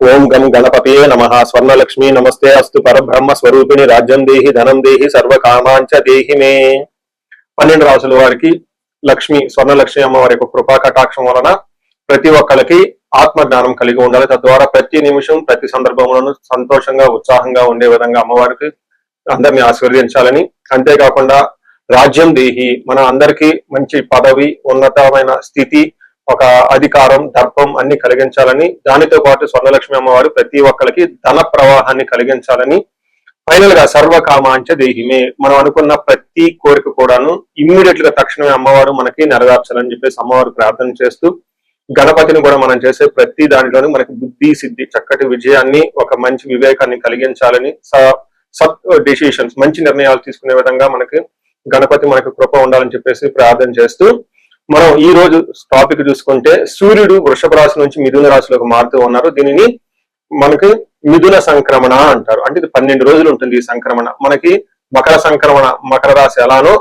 ఓం గం గణపతియే నమః. స్వర్ణలక్ష్మి నమస్తే అస్తు. పరబ్రహ్మ స్వరూపిణి రాజ్యం దేహి ధనం దేహి సర్వకామాంచ దేహి మే. 12 రాసుల వారికి లక్ష్మి స్వర్ణలక్ష్మి అమ్మవారి యొక్క కృపా కటాక్షం వలన ప్రతి ఒక్కరికి ఆత్మ జ్ఞానం కలిగి ఉండాలి. తద్వారా ప్రతి నిమిషం ప్రతి సందర్భంలోనూ సంతోషంగా ఉత్సాహంగా ఉండే విధంగా అమ్మవారికి అందరినీ ఆశీర్వదించాలని, అంతేకాకుండా రాజ్యం దేహి మన అందరికీ మంచి పదవి, ఉన్నతమైన స్థితి, ఒక అధికారం, దర్పం అన్ని కలిగించాలని, దానితో పాటు స్వర్ణలక్ష్మి అమ్మవారు ప్రతి ఒక్కరికి ధన ప్రవాహాన్ని కలిగించాలని, ఫైనల్ గా సర్వకామాంచ దేహిమే మనం అనుకున్న ప్రతి కోరిక కూడాను ఇమ్మీడియట్ గా తక్షణమే అమ్మవారు మనకి నెరవేర్చాలని చెప్పేసి అమ్మవారు ప్రార్థన చేస్తూ, గణపతిని కూడా మనం చేసే ప్రతి దానిలోనూ మనకి బుద్ధి సిద్ధి చక్కటి విజయాన్ని, ఒక మంచి వివేకాన్ని కలిగించాలని, సత్ డెసిషన్స్ మంచి నిర్ణయాలు తీసుకునే విధంగా మనకి గణపతి మనకు కృప ఉండాలని చెప్పేసి ప్రార్థన చేస్తూ, మనం ఈ రోజు టాపిక్ చూసుకుంటే సూర్యుడు వృషభ రాశి నుంచి మిథున రాశిలోకి మారుతూ ఉన్నారు. దీనిని మనకి మిథున సంక్రమణ అంటారు. అంటే ఇది 12 రోజులు ఉంటుంది ఈ సంక్రమణ. మనకి మకర సంక్రమణ, మకర రాశి ఎలానో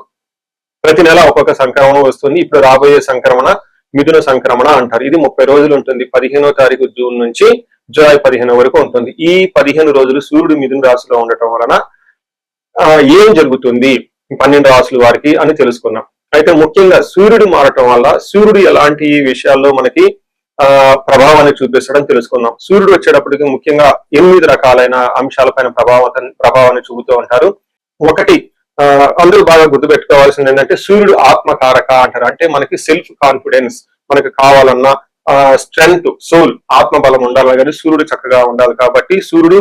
ప్రతి నెల ఒక్కొక్క సంక్రమణ వస్తుంది. ఇప్పుడు రాబోయే సంక్రమణ మిథున సంక్రమణ అంటారు. ఇది 30 రోజులు ఉంటుంది. 15వ తారీఖు జూన్ నుంచి జూలై 15 వరకు ఉంటుంది. ఈ 15 రోజులు సూర్యుడు మిథున రాశిలో ఉండటం వలన ఏం జరుగుతుంది 12 రాశుల వారికి అని తెలుసుకున్నాం. అయితే ముఖ్యంగా సూర్యుడు మారటం వల్ల సూర్యుడు ఎలాంటి విషయాల్లో మనకి ప్రభావాన్ని చూపిస్తాడని తెలుసుకుందాం. సూర్యుడు వచ్చేటప్పటికి ముఖ్యంగా 8 రకాలైన అంశాలపైన ప్రభావాన్ని చూపుతూ ఉంటారు. ఒకటి, అందరూ బాగా గుర్తుపెట్టుకోవాల్సింది ఏంటంటే సూర్యుడు ఆత్మకారక అంటారు. అంటే మనకి సెల్ఫ్ కాన్ఫిడెన్స్, మనకి కావాలన్నా స్ట్రెంగ్త్, సోల్, ఆత్మబలం ఉండాలి కానీ సూర్యుడు చక్కగా ఉండాలి. కాబట్టి సూర్యుడు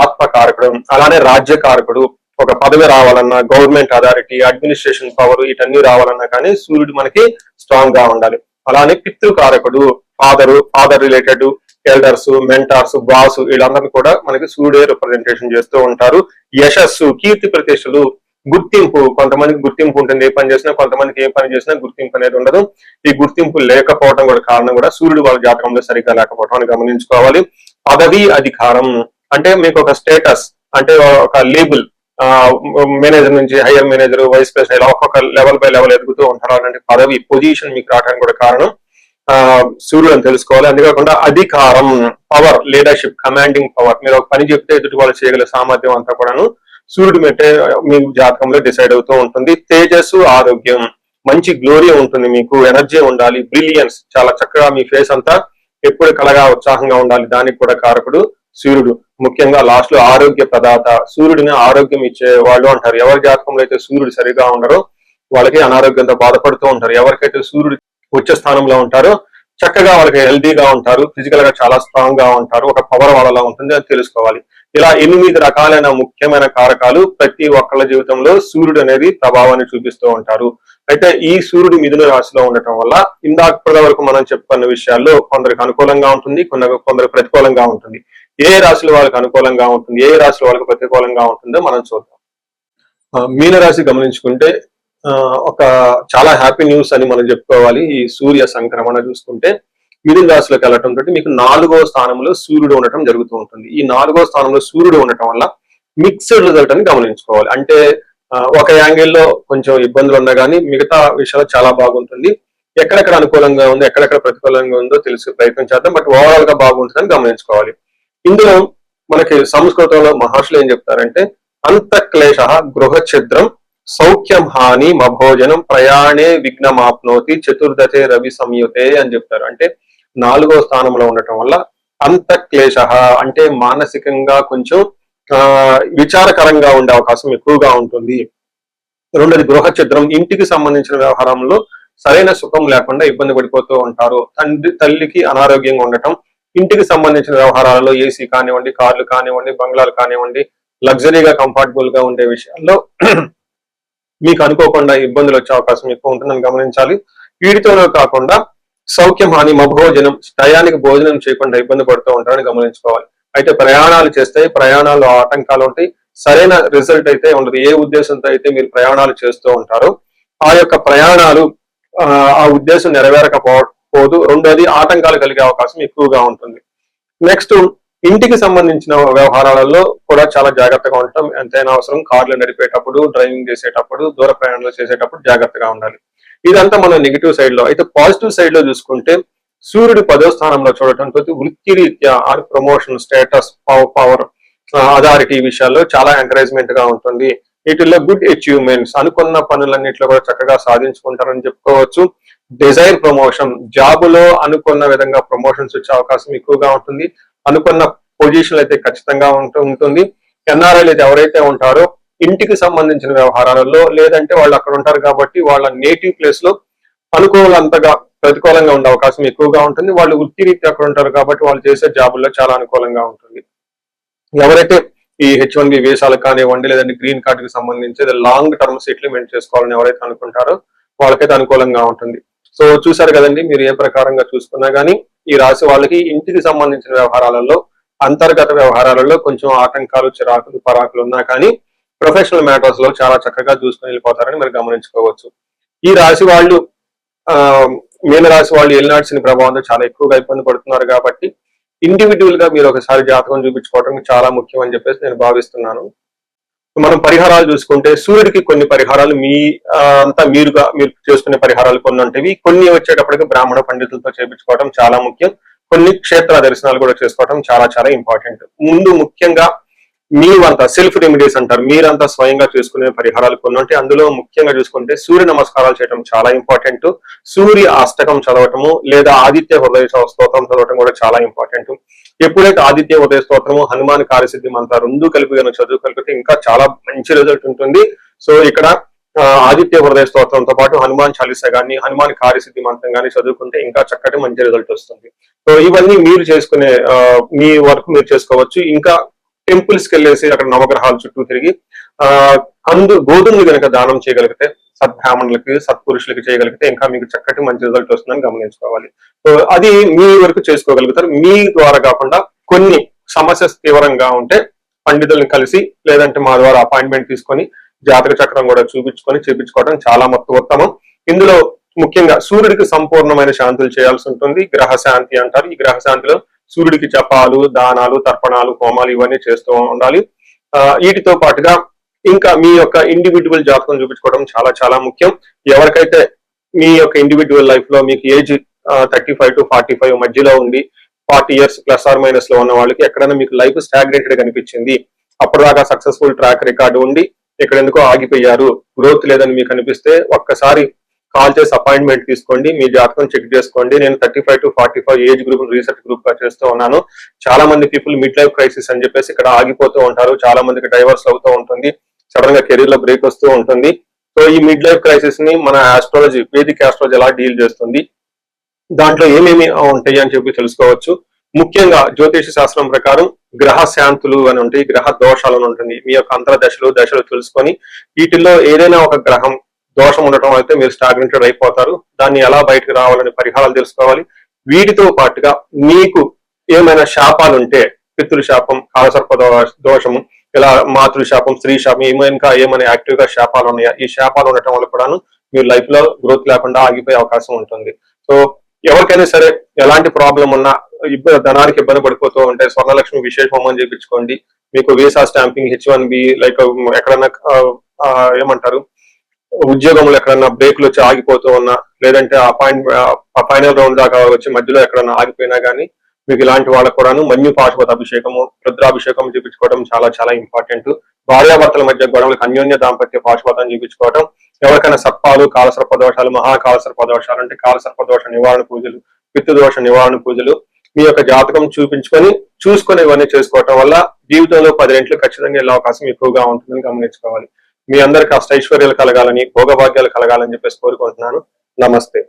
ఆత్మకారకుడు. అలానే రాజ్యకారకుడు, ఒక పదవి రావాలన్నా, గవర్నమెంట్ అథారిటీ, అడ్మినిస్ట్రేషన్ పవర్, వీటన్ని రావాలన్నా కానీ సూర్యుడు మనకి స్ట్రాంగ్ గా ఉండాలి. అలానే పితృకారకుడు, father related, elders, mentors, boss, వీళ్ళందరినీ కూడా మనకి సూర్యుడే రిప్రజెంటేషన్ చేస్తూ ఉంటారు. యశస్సు, కీర్తి ప్రతిష్టలు, గుర్తింపు, కొంతమందికి గుర్తింపు ఉంటుంది ఏ పని చేసినా, కొంతమందికి ఏ పని చేసినా గుర్తింపు అనేది ఉండదు. ఈ గుర్తింపు లేకపోవడం కూడా కారణం కూడా సూర్యుడు వాళ్ళ జాతకంలో సరిగ్గా లేకపోవడం అని గమనించుకోవాలి. పదవి, అధికారం అంటే మీకు ఒక స్టేటస్, అంటే ఒక లేబుల్, మేనేజర్ నుంచి హైయర్ మేనేజర్, వైస్ ప్రెసిడెంట్, ఇలా ఒక్కొక్క లెవెల్ బై లెవెల్ ఎదుగుతూ ఉంటారు. అలాంటి పదవి, పొజిషన్ మీకు రావడానికి కూడా కారణం సూర్యుడు అని తెలుసుకోవాలి. అంతేకాకుండా అధికారం, పవర్, లీడర్షిప్, కమాండింగ్ పవర్, మీరు ఒక పని చెప్తే ఎదుటి వాళ్ళు చేయగల సామర్థ్యం అంతా కూడాను సూర్యుడు మెట్టే మీ జాతకంలో డిసైడ్ అవుతూ ఉంటుంది. తేజస్సు, ఆరోగ్యం, మంచి గ్లోరీ ఉంటుంది, మీకు ఎనర్జీ ఉండాలి, బ్రిలియన్స్, చాలా చక్కగా మీ ఫేస్ అంతా ఎప్పుడు కలగా ఉత్సాహంగా ఉండాలి, దానికి కూడా కారకుడు సూర్యుడు. ముఖ్యంగా లాస్ట్ లో ఆరోగ్య ప్రదాత, సూర్యుడిని ఆరోగ్యం ఇచ్చే వాళ్ళు అంటారు. ఎవరి జాతకంలో అయితే సూర్యుడు సరిగా ఉండరో వాళ్ళకి అనారోగ్యంతో బాధపడుతూ ఉంటారు. ఎవరికైతే సూర్యుడు ఉచ్చ స్థానంలో ఉంటారో చక్కగా వాళ్ళకి హెల్దీగా ఉంటారు, ఫిజికల్ గా చాలా స్ట్రాంగ్ గా ఉంటారు, ఒక పవర్ వాళ్ళలో ఉంటుంది అని తెలుసుకోవాలి. ఇలా 8 రకాలైన ముఖ్యమైన కారకాలు ప్రతి ఒక్కళ్ళ జీవితంలో సూర్యుడు అనేది ప్రభావాన్ని చూపిస్తూ ఉంటారు. అయితే ఈ సూర్యుడు మిథున రాశిలో ఉండటం వల్ల ఇందాక వరకు మనం చెప్పుకున్న విషయాల్లో కొందరికి అనుకూలంగా ఉంటుంది, కొందరికి ప్రతికూలంగా ఉంటుంది. ఏ రాశుల వాళ్ళకి అనుకూలంగా ఉంటుంది, ఏ రాశుల వాళ్ళకి ప్రతికూలంగా ఉంటుందో మనం చూద్దాం. మీనరాశి గమనించుకుంటే ఒక చాలా హ్యాపీ న్యూస్ అని మనం చెప్పుకోవాలి. ఈ సూర్య సంక్రమణ చూసుకుంటే మిథున రాశిలోకి వెళ్ళటం తోటి మీకు 4వ స్థానంలో సూర్యుడు ఉండటం జరుగుతూ ఉంటుంది. ఈ 4వ స్థానంలో సూర్యుడు ఉండటం వల్ల మిక్స్డ్ రిజల్ట్ అని గమనించుకోవాలి. అంటే ఒక యాంగిల్లో కొంచెం ఇబ్బందులు ఉన్నా కానీ మిగతా విషయాలు చాలా బాగుంటుంది. ఎక్కడెక్కడ అనుకూలంగా ఉంది, ఎక్కడెక్కడ ప్రతికూలంగా ఉందో తెలిసే ప్రయత్నం చేద్దాం. బట్ ఓవరాల్ గా బాగుంటుందని గమనించుకోవాలి. ఇందులో మనకి సంస్కృతంలో మహర్షులు ఏం చెప్తారంటే అంతఃక్లేశ గృహ ఛిద్రం సౌఖ్యం హాని మభోజనం ప్రయాణే విఘ్నమాప్నోతి చతుర్దశే రవి సంయుతే అని చెప్తారు. అంటే 4వ స్థానంలో ఉండటం వల్ల అంతఃక్లేశ అంటే మానసికంగా కొంచెం విచారకరంగా ఉండే అవకాశం ఎక్కువగా ఉంటుంది. రెండోది గృహ ఛిద్రం, ఇంటికి సంబంధించిన వ్యవహారంలో సరైన సుఖం లేకుండా ఇబ్బంది పడిపోతూ ఉంటారు. తల్లికి అనారోగ్యంగా ఉండటం, ఇంటికి సంబంధించిన వ్యవహారాలలో ఏసీ కానివ్వండి, కార్లు కానివ్వండి, బంగ్లాలు కానివ్వండి, లగ్జరీగా కంఫర్టబుల్ గా ఉండే విషయాల్లో మీకు అనుకోకుండా ఇబ్బందులు వచ్చే అవకాశం ఎక్కువ ఉంటుందని గమనించాలి. వీటితోనే కాకుండా సౌఖ్యం హాని మభోజనం, టయానికి భోజనం చేయకుండా ఇబ్బంది పడుతూ ఉంటారని గమనించుకోవాలి. అయితే ప్రయాణాలు చేస్తే ప్రయాణాల్లో ఆటంకాలు ఉంటాయి, సరైన రిజల్ట్ అయితే ఉండదు. ఏ ఉద్దేశంతో అయితే మీరు ప్రయాణాలు చేస్తూ ఉంటారో ఆ యొక్క ప్రయాణాలు ఆ ఉద్దేశం నెరవేరకపోదు. రెండోది ఆటంకాలు కలిగే అవకాశం ఎక్కువగా ఉంటుంది. నెక్స్ట్, ఇంటికి సంబంధించిన వ్యవహారాలలో కూడా చాలా జాగ్రత్తగా ఉండటం ఎంతైనా అవసరం. కార్లు నడిపేటప్పుడు, డ్రైవింగ్ చేసేటప్పుడు, దూర ప్రయాణాలు చేసేటప్పుడు జాగ్రత్తగా ఉండాలి. ఇదంతా మన నెగిటివ్ సైడ్ లో. అయితే పాజిటివ్ సైడ్ లో చూసుకుంటే సూర్యుడు 10వ స్థానంలో చూడటంతో వృత్తిరీత్యా ప్రమోషన్, స్టేటస్, పవర్, అథారిటీ విషయాల్లో చాలా ఎంకరేజ్మెంట్ గా ఉంటుంది. వీటిల్లో గుడ్ అచీవ్మెంట్స్, అనుకున్న పనులన్నింటిలో కూడా చక్కగా సాధించుకుంటారని చెప్పుకోవచ్చు. డిజైర్ ప్రమోషన్, జాబులో అనుకున్న విధంగా ప్రమోషన్స్ వచ్చే అవకాశం ఎక్కువగా ఉంటుంది. అనుకున్న పొజిషన్ అయితే ఖచ్చితంగా ఉంటుంది. ఎన్ఆర్ఐలు ఎవరైతే ఉంటారో ఇంటికి సంబంధించిన వ్యవహారాలలో, లేదంటే వాళ్ళు అక్కడ ఉంటారు కాబట్టి వాళ్ళ నేటివ్ ప్లేస్ లో అనుకూలంతగా ప్రతికూలంగా ఉండే అవకాశం ఎక్కువగా ఉంటుంది. వాళ్ళు వృత్తిరీత్యా అక్కడ ఉంటారు కాబట్టి వాళ్ళు చేసే జాబుల్లో చాలా అనుకూలంగా ఉంటుంది. ఎవరైతే ఈ H1B వీసాలకు కానివ్వండి, లేదంటే గ్రీన్ కార్డ్ కి సంబంధించి లాంగ్ టర్మ్ సెటిల్మెంట్ చేసుకోవాలని ఎవరైతే అనుకుంటారో వాళ్ళకైతే అనుకూలంగా ఉంటుంది. సో చూసారు కదండి, మీరు ఏ ప్రకారంగా చూసుకున్నా గానీ ఈ రాశి వాళ్ళకి ఇంటికి సంబంధించిన వ్యవహారాలలో, అంతర్గత వ్యవహారాలలో కొంచెం ఆటంకాలు, చిరాకులు, పరాకులు ఉన్నా కానీ ప్రొఫెషనల్ మ్యాటర్స్ లో చాలా చక్కగా చూసుకుని వెళ్ళిపోతారని మీరు గమనించుకోవచ్చు. ఈ రాశి వాళ్ళు మీనరాశి వాళ్ళు ఏలినాటి ప్రభావంతో చాలా ఎక్కువగా ఇబ్బంది పడుతున్నారు కాబట్టి ఇండివిజువల్ గా మీరు ఒకసారి జాతకం చూపించుకోవడం చాలా ముఖ్యం అని చెప్పేసి నేను భావిస్తున్నాను. మనం పరిహారాలు చూసుకుంటే సూర్యుడికి కొన్ని పరిహారాలు మీరు చేసుకునే పరిహారాలు కొన్ని ఉంటాయి. కొన్ని వచ్చేటప్పటికి బ్రాహ్మణ పండితులతో చేపించుకోవడం చాలా ముఖ్యం. కొన్ని క్షేత్ర దర్శనాలు కూడా చేసుకోవడం చాలా చాలా ఇంపార్టెంట్. ముందు ముఖ్యంగా మీరంతా సెల్ఫ్ రెమెడీస్ అంటారు, మీరంతా స్వయంగా చేసుకునే పరిహారాలు కొన్ని ఉంటాయి. అందులో ముఖ్యంగా చూసుకుంటే సూర్య నమస్కారాలు చేయడం చాలా ఇంపార్టెంట్. సూర్య అష్టకం చదవటము లేదా ఆదిత్య హృదయ స్తోత్రం చదవటం కూడా చాలా ఇంపార్టెంట్. ఎప్పుడైతే ఆదిత్య హృదయ స్తోత్రము, హనుమాన్ కార్యసిద్ధి మంత్ర రెండు కలిపి కనుక చదువుకలిపితే ఇంకా చాలా మంచి రిజల్ట్ ఉంటుంది. సో ఇక్కడ ఆదిత్య హృదయ స్తోత్రంతో పాటు హనుమాన్ చాలీసా గానీ, హనుమాన్ కార్యసిద్ధి మంత్రం గానీ చదువుకుంటే ఇంకా చక్కటి మంచి రిజల్ట్ వస్తుంది. సో ఇవన్నీ మీరు చేసుకునే మీ వరకు మీరు చేసుకోవచ్చు. ఇంకా టెంపుల్స్ కి వెళ్ళేసి అక్కడ నవగ్రహాల చుట్టూ తిరిగి గోధుమలు కనుక దానం చేయగలిగితే, సద్బ్రాహ్మణులకి, సత్పురుషులకి చేయగలిగితే ఇంకా మీకు చక్కటి మంచి రిజల్ట్ వస్తుందని గమనించుకోవాలి. సో అది మీ వరకు చేసుకోగలుగుతారు. మీ ద్వారా కాకుండా కొన్ని సమస్య తీవ్రంగా ఉంటే పండితుల్ని కలిసి, లేదంటే మా ద్వారా అపాయింట్మెంట్ తీసుకొని జాతక చక్రం కూడా చేపించుకోవడం చాలా ఉత్తమం. ఇందులో ముఖ్యంగా సూర్యుడికి సంపూర్ణమైన శాంతులు చేయాల్సి ఉంటుంది. గ్రహ శాంతి అంటారు. ఈ గ్రహ శాంతిలో సూర్యుడికి జపాలు, దానాలు, తర్పణాలు, హోమాలు ఇవన్నీ చేస్తూ ఉండాలి. వీటితో పాటుగా ఇంకా మీ యొక్క ఇండివిజువల్ జాతకం చూపించుకోవడం చాలా చాలా ముఖ్యం. ఎవరికైతే మీ యొక్క ఇండివిజువల్ లైఫ్ లో మీకు ఏజ్ 35 to 45 మధ్యలో ఉండి 40 years ప్లస్ ఆర్ మైనస్ లో ఉన్న వాళ్ళకి ఎక్కడైనా మీకు లైఫ్ స్టాగ్నేటెడ్ కనిపించింది, అప్పటిదాకా సక్సెస్ఫుల్ ట్రాక్ రికార్డు ఉండి ఇక్కడ ఎందుకో ఆగిపోయారు, గ్రోత్ లేదని మీకు అనిపిస్తే ఒక్కసారి కాల్ చేసి అపాయింట్మెంట్ తీసుకోండి, మీ జాతకం చెక్ చేసుకోండి. నేను 35 to 45 age group research group గా చేస్తూ ఉన్నాను. చాలా మంది పీపుల్ మిడ్ లైఫ్ క్రైసిస్ అని చెప్పేసి ఇక్కడ ఆగిపోతూ ఉంటారు. చాలా మందికి డైవర్స్ అవుతూ ఉంటుంది, సడన్ గా కెరీర్ లో బ్రేక్ వస్తూ ఉంటుంది. సో ఈ మిడ్ లైఫ్ క్రైసిస్ ని మన ఆస్ట్రాలజీ, వేదిక్ ఆస్ట్రాలజీ ఎలా డీల్ చేస్తుంది, దాంట్లో ఏమేమి ఉంటాయి అని చెప్పి తెలుసుకోవచ్చు. ముఖ్యంగా జ్యోతిష శాస్త్రం ప్రకారం గ్రహ శాంతులు అని ఉంటాయి, గ్రహ దోషాలు అని ఉంటుంది. మీ యొక్క దశలు తెలుసుకొని వీటిల్లో ఏదైనా ఒక గ్రహం దోషం ఉండటం అయితే మీరు స్టాగ్నేటెడ్ అయిపోతారు. దాన్ని ఎలా బయటకు రావాలని పరిహారాలు తెలుసుకోవాలి. వీటితో పాటుగా మీకు ఏమైనా శాపాలు ఉంటే, పితృశాపం, కాలసర్ప దోషము, ఇలా మాతృశాపం, స్త్రీ శాపం, ఇంకా ఏమైనా యాక్టివ్ గా శాపాలు ఉన్నాయా, ఈ శాపాలు ఉండటం వల్ల కూడాను మీరు లైఫ్ లో గ్రోత్ లేకుండా ఆగిపోయే అవకాశం ఉంటుంది. సో ఎవరికైనా సరే ఎలాంటి ప్రాబ్లం ఉన్నా, ధనానికి ఇబ్బంది పడిపోతూ ఉంటే స్వర్ణలక్ష్మి విశేష హోమం చేయించుకోండి. మీకు వీసా స్టాంపింగ్, H1B, లైక్ ఎక్కడన్నా ఏమంటారు ఉద్యోగంలో ఎక్కడన్నా బ్రేక్లు వచ్చి ఆగిపోతూ ఉన్నా, లేదంటే ఫైనల్ రౌండ్ దాకా వచ్చి మధ్యలో ఎక్కడన్నా ఆగిపోయినా కానీ మీకు ఇలాంటి వాళ్ళకు కూడాను మన్యు పాశుపత అభిషేకము, రుద్రాభిషేకం చూపించుకోవడం చాలా చాలా ఇంపార్టెంట్. భార్యాభర్తల మధ్య గొడవలకు అన్యోన్య దాంపత్య పాశుపతం చూపించుకోవడం. ఎవరికైనా సర్పాలు, కాలసర్ప దోషాలు, మహాకాలసర్ప దోషాలు అంటే కాలసర్ప దోష నివారణ పూజలు, పితృదోష నివారణ పూజలు మీ యొక్క జాతకం చూసుకొని ఇవన్నీ చేసుకోవటం వల్ల జీవితంలో 10 రెట్లు ఖచ్చితంగా వెళ్ళే అవకాశం ఎక్కువగా ఉంటుందని గమనించుకోవాలి. మీ అందరికి అష్టైశ్వర్యాలు కలగాలని, భోగభాగ్యాలు కలగాలని చెప్పేసి కోరుకుంటున్నాను. నమస్తే.